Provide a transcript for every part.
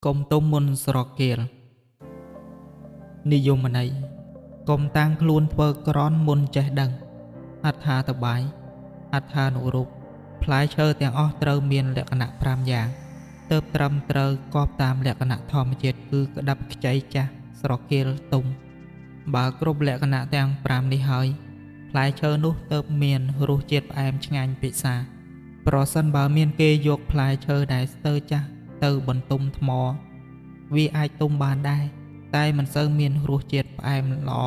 កុំទុំមុនស្រកៀលនិយមន័យកុំតាំងខ្លួនធ្វើក្រន់មុនចេះដឹងអត្ថាធិប្បាយអត្ថានុរូបផ្លែឈើទាំងអស់ត្រូវមានលក្ខណៈ5យ៉ាងទើបត្រឹមត្រូវកប់តាមលក្ខណៈធម្មជាតិគឺក្តាប់ខ្ចីចាស់ស្រកៀលទុំបើគ្រប់លក្ខណៈទាំង5នេះហើយផ្លែឈើនោះទើបមានរសជាតិផ្អែមឆ្ងាញ់ពិសាប្រសិនបើមានគេយកផ្លែឈើដែលស្ទើរចាស់ទៅបន្ទុំថ្មវាអាចទុំបានដែរតែមិនសូវមានរសជាតិផ្អែមល្អ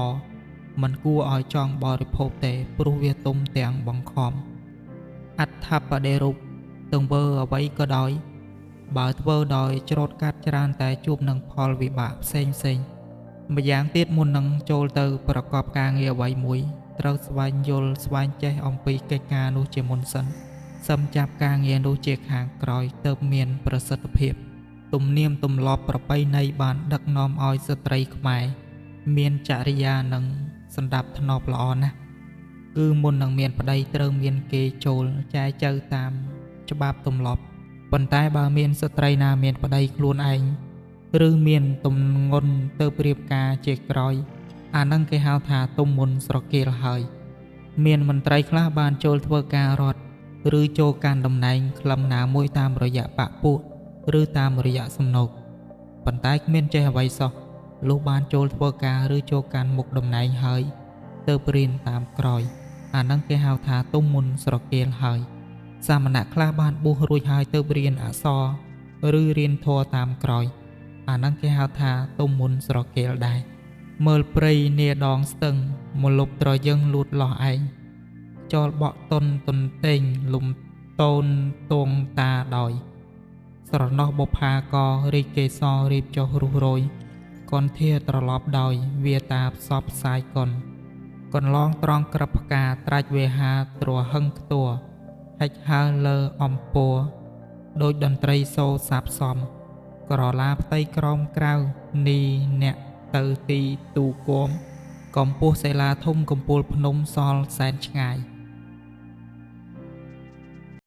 មិនគួរឲ្យចង់បរិភោគទេព្រោះវាទុំទាំងបង្ខំអត្ថបដិរូបទង្វើអ្វីក៏ដោយបើធ្វើដោយច្រូតកាត់ច្រើនតែជួបនឹងផលវិបាកផ្សេងម្យ៉ាងទៀតមុននឹងចូលទៅប្រកបការងារអ្វីមួយត្រូវស្វែងយល់ស្វែងចេះអំពីកិច្ចការនោះជាមុនសិនសឹមចាប់ការងារនោះជាខាងក្រោយទើបមានប្រសិទ្ធភាពទំនៀមទម្លាប់ប្រពៃណីបានដឹកនាំឲ្យស្ត្រីខ្មែរមានចរិយានិងសណ្ដាប់ធ្នាប់ល្អណាស់គឺមុននឹងមានប្តីត្រូវមានគេចូលចែចៅតាមច្បាប់ទម្លាប់ប៉ុន្តែបើមានស្ត្រីណាមានប្តីខ្លួនឯងឬមានទំងន់ទៅប្រៀបការជាក្រោយអានឹងគេហៅថាទុំមុនស្រកៀលហើយមានមន្ត្រីខ្លះបានចូលធ្វើការរដ្ឋឬចូលកាន់តំណែងក្លឹមណាមួយតាមរយៈបកពួកឬតាមរយៈសំណុកប៉ុន្តែគ្មានចេះអ្វីសោះលុះបានចូលធ្វើការឬចូលកាន់មុខតំណែងហើយទើបរៀនតាមក្រោយអានឹងគេហៅថាទុំមុនស្រកៀលហើយសាមណៈខ្លះបានបួសរួចហើយទើបរៀនអក្សរឬរៀនធម៌តាមក្រោយអានឹងគេហៅថាទុំមុនស្រកៀលដែរមើលព្រៃនាដងស្ទឹងមកលុបត្រយឹងលូតលាស់ឯងចោលបក់តុនតុនតេងលំតូនតួងតាដោយស្រណោះបុផាករីកកេសររៀបចុះរុះរយកនធាត្រឡប់ដោយវាតាផ្សព្វផ្សាយកុនកន្លងត្រង់ក្រឹបផ្កាត្រាច់វេហាទ្រហឹងខ្ទួហិចហើលើអំពួរដោយតន្ត្រីសូរសាបសំក្រឡាផ្ទៃក្រមក្រៅនីអ្នកទៅទីទូគំកំពស់សិលាធំកំពូលភ្នំសល់សែនឆ្ងាយ